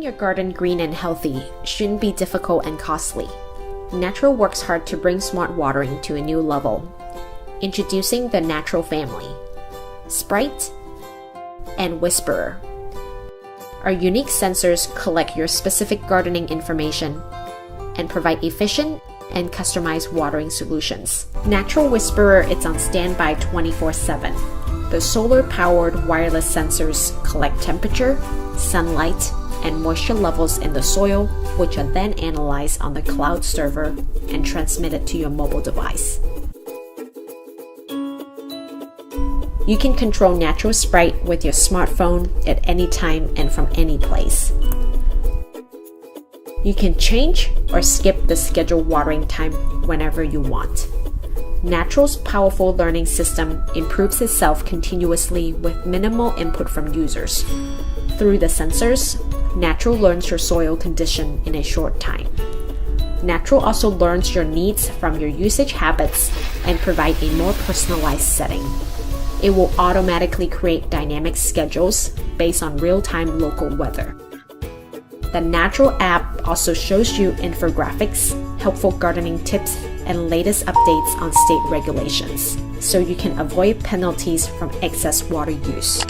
Keeping your garden green and healthy shouldn't be difficult and costly. Netro works hard to bring smart watering to a new level. Introducing the Netro family, Sprite and Whisperer. Our unique sensors collect your specific gardening information and provide efficient and customized watering solutions. Netro Whisperer is on standby 24/7. The solar-powered wireless sensors collect temperature, sunlight, and moisture levels in the soil, which are then analyzed on the cloud server and transmitted to your mobile device. You can control Netro Sprite with your smartphone at any time and from any place. You can change or skip the scheduled watering time whenever you want. Netro's powerful learning system improves itself continuously with minimal input from users. Through the sensors, Netro learns your soil condition in a short time. Netro also learns your needs from your usage habits and provide a more personalized setting. It will automatically create dynamic schedules based on real-time local weather. The Netro app also shows you infographics, helpful gardening tips, and latest updates on state regulations, so you can avoid penalties from excess water use.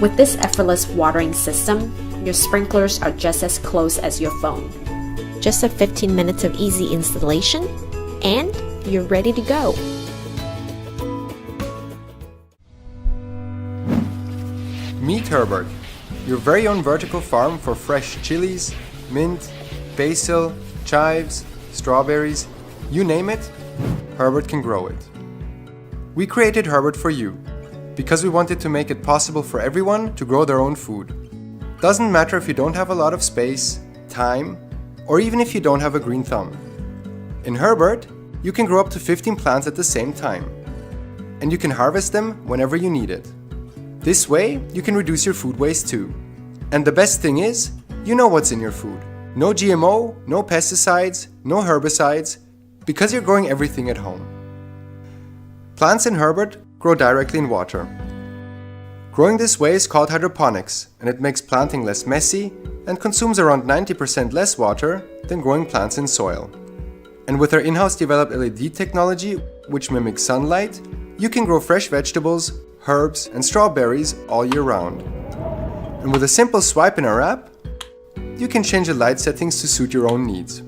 With this effortless watering system, your sprinklers are just as close as your phone. Just a 15 minutes of easy installation, and you're ready to go. Meet Herbert, your very own vertical farm for fresh chilies, mint, basil, chives, strawberries, you name it, Herbert can grow it. We created Herbert for you, because we wanted to make it possible for everyone to grow their own food. Doesn't matter if you don't have a lot of space, time, or even if you don't have a green thumb. In Herbert, you can grow up to 15 plants at the same time. And you can harvest them whenever you need it. This way, you can reduce your food waste too. And the best thing is, you know what's in your food. No GMO, no pesticides, no herbicides, because you're growing everything at home. Plants in Herbert grow directly in water. Growing this way is called hydroponics, and it makes planting less messy and consumes around 90% less water than growing plants in soil. And with our in-house developed LED technology, which mimics sunlight, you can grow fresh vegetables, herbs, and strawberries all year round. And with a simple swipe in our app, you can change the light settings to suit your own needs.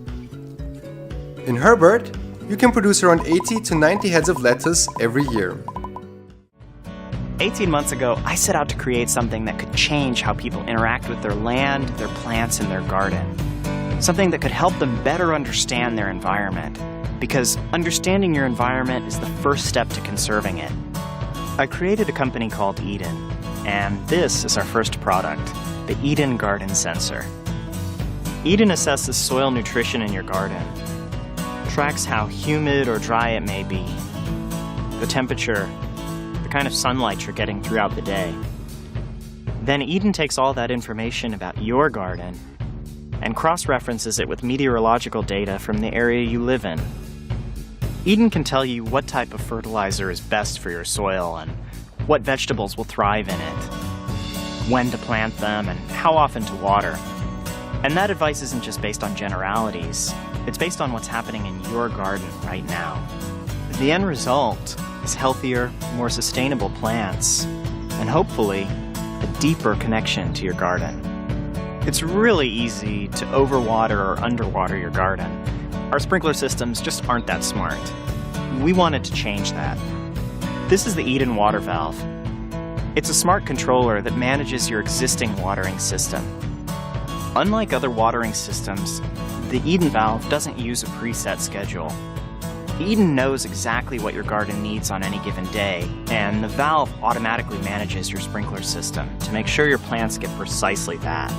In Herbert, you can produce around 80 to 90 heads of lettuce every year. 18 months ago, I set out to create something that could change how people interact with their land, their plants, and their garden. Something that could help them better understand their environment, because understanding your environment is the first step to conserving it. I created a company called Edyn, and this is our first product, the Edyn Garden Sensor. Edyn assesses soil nutrition in your garden, tracks how humid or dry it may be, the temperature, the kind of sunlight you're getting throughout the day. Then Edyn takes all that information about your garden and cross-references it with meteorological data from the area you live in. Edyn can tell you what type of fertilizer is best for your soil and what vegetables will thrive in it, when to plant them, and how often to water. And that advice isn't just based on generalities, it's based on what's happening in your garden right now. The end result is healthier, more sustainable plants, and hopefully, a deeper connection to your garden. It's really easy to overwater or underwater your garden. Our sprinkler systems just aren't that smart. We wanted to change that. This is the Edyn water valve. It's a smart controller that manages your existing watering system. Unlike other watering systems, the Edyn valve doesn't use a preset schedule. Edyn knows exactly what your garden needs on any given day, and the valve automatically manages your sprinkler system to make sure your plants get precisely that.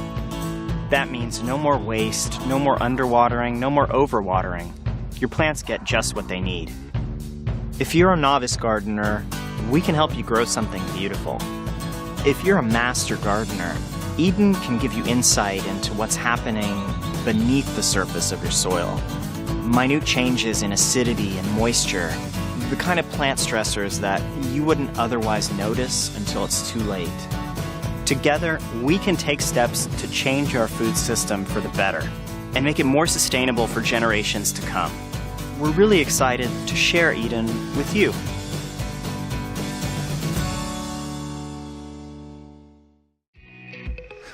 That means no more waste, no more underwatering, no more overwatering. Your plants get just what they need. If you're a novice gardener, we can help you grow something beautiful. If you're a master gardener, Edyn can give you insight into what's happening beneath the surface of your soil. Minute changes in acidity and moisture, the kind of plant stressors that you wouldn't otherwise notice until it's too late. Together, we can take steps to change our food system for the better and make it more sustainable for generations to come. We're really excited to share Edyn with you.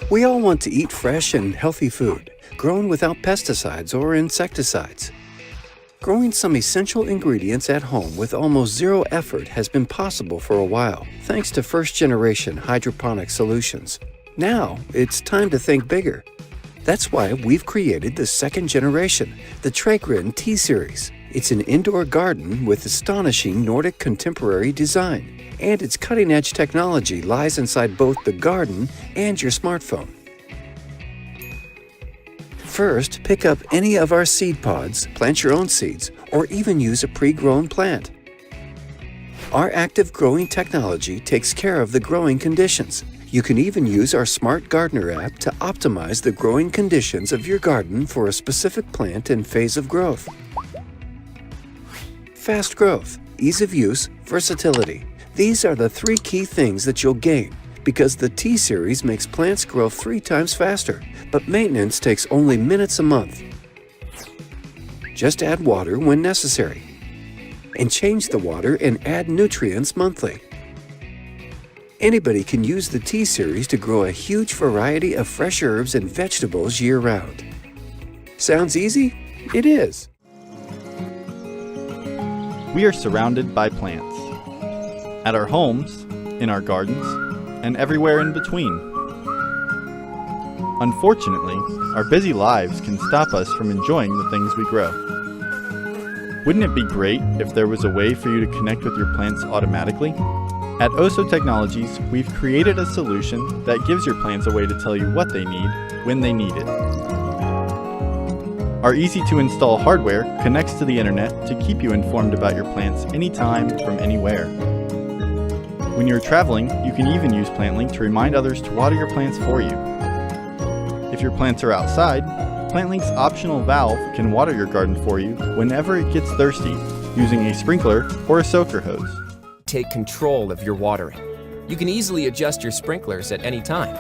We all want to eat fresh and healthy food, grown without pesticides or insecticides. Growing some essential ingredients at home with almost zero effort has been possible for a while, thanks to first-generation hydroponic solutions. Now, it's time to think bigger. That's why we've created the second generation, the Tregren T-Series. It's an indoor garden with astonishing Nordic contemporary design, and its cutting-edge technology lies inside both the garden and your smartphone. First, pick up any of our seed pods, plant your own seeds, or even use a pre-grown plant. Our active growing technology takes care of the growing conditions. You can even use our Smart Gardener app to optimize the growing conditions of your garden for a specific plant and phase of growth. Fast growth, ease of use, versatility. These are the three key things that you'll gain, because the T-Series makes plants grow 3 times faster, but maintenance takes only minutes a month. Just add water when necessary, and change the water and add nutrients monthly. Anybody can use the T-Series to grow a huge variety of fresh herbs and vegetables year-round. Sounds easy? It is. We are surrounded by plants. At our homes, in our gardens, and everywhere in between. Unfortunately, our busy lives can stop us from enjoying the things we grow. Wouldn't it be great if there was a way for you to connect with your plants automatically? At Oso Technologies, we've created a solution that gives your plants a way to tell you what they need when they need it. Our easy-to-install hardware connects to the internet to keep you informed about your plants anytime from anywhere. When you're traveling, you can even use PlantLInk to remind others to water your plants for you. If your plants are outside, PlantLInk's optional valve can water your garden for you whenever it gets thirsty, using a sprinkler or a soaker hose. Take control of your watering. You can easily adjust your sprinklers at any time.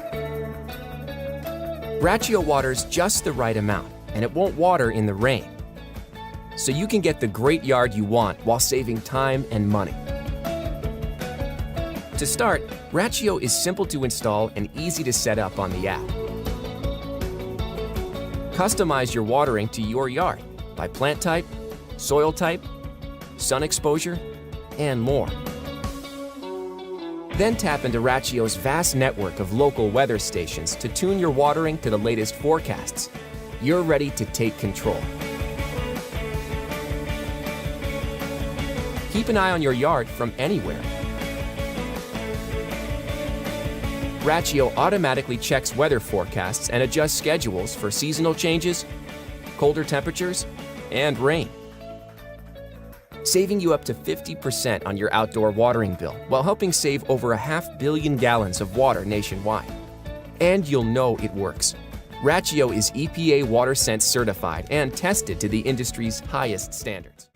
Rachio waters just the right amount, and it won't water in the rain. So you can get the great yard you want while saving time and money. To start, Rachio is simple to install and easy to set up on the app. Customize your watering to your yard by plant type, soil type, sun exposure, and more. Then tap into Rachio's vast network of local weather stations to tune your watering to the latest forecasts. You're ready to take control. Keep an eye on your yard from anywhere. Rachio automatically checks weather forecasts and adjusts schedules for seasonal changes, colder temperatures, and rain, saving you up to 50% on your outdoor watering bill while helping save over 500 million gallons of water nationwide. And you'll know it works. Rachio is EPA WaterSense certified and tested to the industry's highest standards.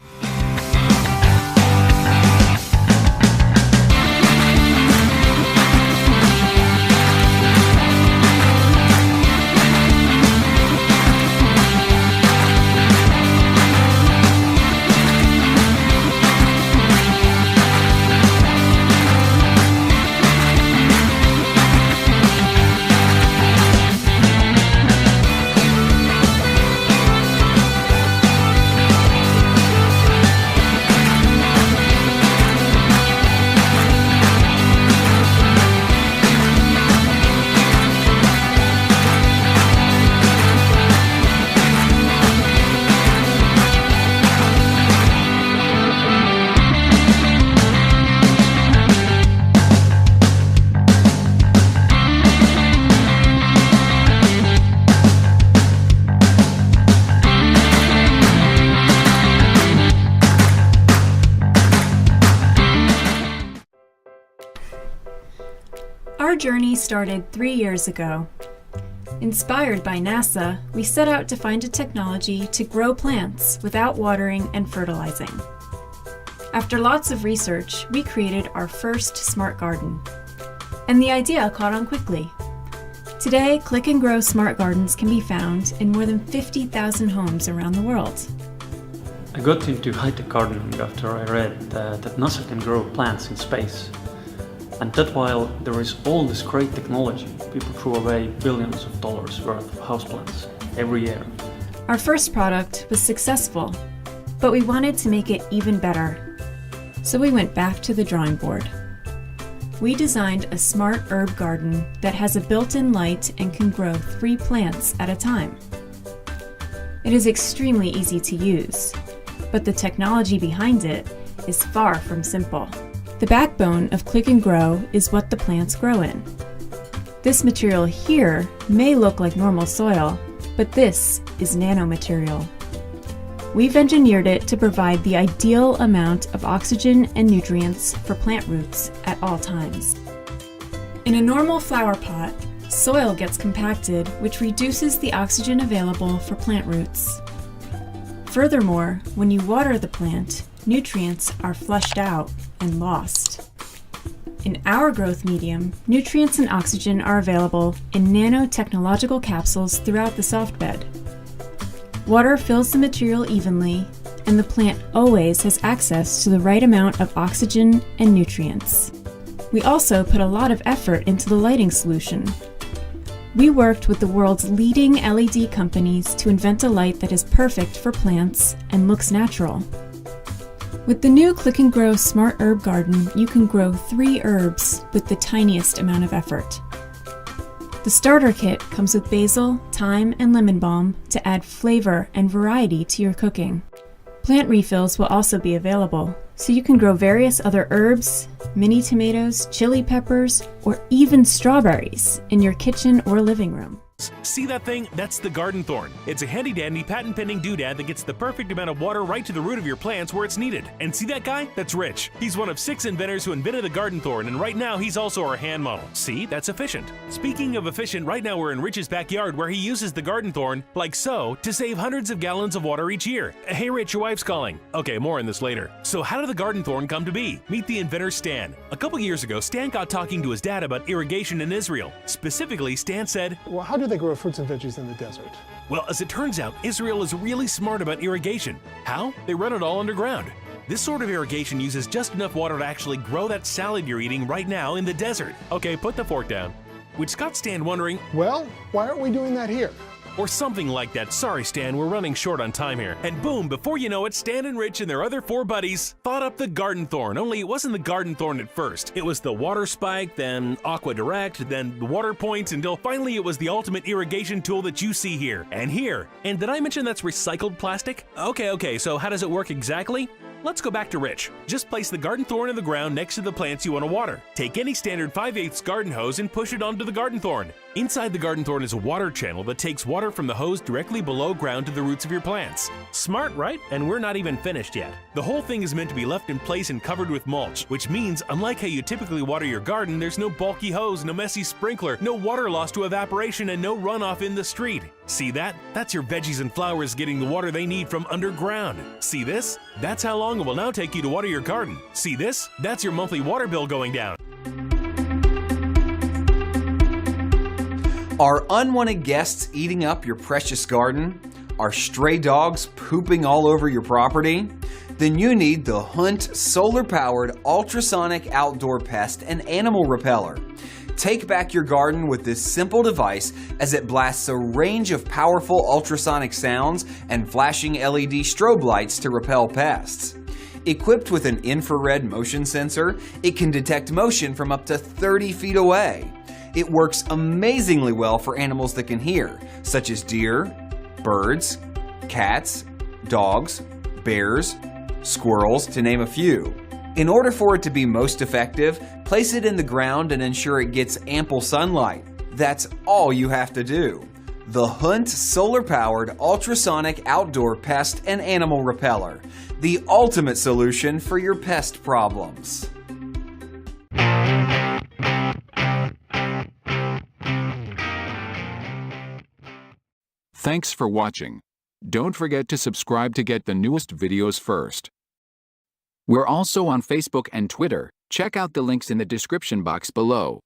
Our journey started 3 years ago. Inspired by NASA, we set out to find a technology to grow plants without watering and fertilizing. After lots of research, we created our first smart garden. And the idea caught on quickly. Today, Click and Grow smart gardens can be found in more than 50,000 homes around the world. I got into high-tech gardening after I read that NASA can grow plants in space. And that while there is all this great technology, people throw away billions of dollars worth of houseplants every year. Our first product was successful, but we wanted to make it even better. So we went back to the drawing board. We designed a smart herb garden that has a built-in light and can grow 3 plants at a time. It is extremely easy to use, but the technology behind it is far from simple. The backbone of Click and Grow is what the plants grow in. This material here may look like normal soil, but this is nanomaterial. We've engineered it to provide the ideal amount of oxygen and nutrients for plant roots at all times. In a normal flower pot, soil gets compacted, which reduces the oxygen available for plant roots. Furthermore, when you water the plant, nutrients are flushed out and lost. In our growth medium, nutrients and oxygen are available in nanotechnological capsules throughout the soft bed. Water fills the material evenly, and the plant always has access to the right amount of oxygen and nutrients. We also put a lot of effort into the lighting solution. We worked with the world's leading LED companies to invent a light that is perfect for plants and looks natural. With the new Click and Grow Smart Herb Garden, you can grow 3 herbs with the tiniest amount of effort. The starter kit comes with basil, thyme, and lemon balm to add flavor and variety to your cooking. Plant refills will also be available, so you can grow various other herbs, mini tomatoes, chili peppers, or even strawberries in your kitchen or living room. See that thing? That's the garden thorn. It's a handy-dandy, patent-pending doodad that gets the perfect amount of water right to the root of your plants where it's needed. And see that guy? That's Rich. He's one of 6 inventors who invented the garden thorn, and right now he's also our hand model. See? That's efficient. Speaking of efficient, right now we're in Rich's backyard where he uses the garden thorn, like so, to save hundreds of gallons of water each year. Hey Rich, your wife's calling. Okay, more on this later. So how did the garden thorn come to be? Meet the inventor Stan. A couple years ago, Stan got talking to his dad about irrigation in Israel. Specifically, Stan said, "Well, how do they grow fruits and veggies in the desert?" Well, as it turns out, Israel is really smart about irrigation. How? They run it all underground. This sort of irrigation uses just enough water to actually grow that salad you're eating right now in the desert. Okay, put the fork down. Which got Stan wondering, Well, why aren't we doing that here? or something like that. Sorry, Stan, we're running short on time here. And boom, before you know it, Stan and Rich and their other 4 buddies thought up the garden thorn. Only it wasn't the garden thorn at first. It was the water spike, then Aqua Direct, then the water points, until finally it was the ultimate irrigation tool that you see here and here. And did I mention that's recycled plastic? Okay, so how does it work exactly? Let's go back to Rich. Just place the garden thorn in the ground next to the plants you want to water. Take any standard 5/8 garden hose and push it onto the garden thorn. Inside the garden thorn is a water channel that takes water from the hose directly below ground to the roots of your plants. Smart, right? And we're not even finished yet. The whole thing is meant to be left in place and covered with mulch, which means unlike how you typically water your garden, there's no bulky hose, no messy sprinkler, no water loss to evaporation, and no runoff in the street. See that? That's your veggies and flowers getting the water they need from underground. See this? That's how long it will now take you to water your garden. See this? That's your monthly water bill going down. Are unwanted guests eating up your precious garden? Are stray dogs pooping all over your property? Then you need the Hoont solar-powered ultrasonic outdoor pest and animal repeller. Take back your garden with this simple device as it blasts a range of powerful ultrasonic sounds and flashing LED strobe lights to repel pests. Equipped with an infrared motion sensor, it can detect motion from up to 30 feet away. It works amazingly well for animals that can hear, such as deer, birds, cats, dogs, bears, squirrels, to name a few. In order for it to be most effective, place it in the ground and ensure it gets ample sunlight. That's all you have to do. The Hoont solar-powered ultrasonic outdoor pest and animal repeller, the ultimate solution for your pest problems. Thanks for watching. Don't forget to subscribe to get the newest videos first. We're also on Facebook and Twitter. Check out the links in the description box below.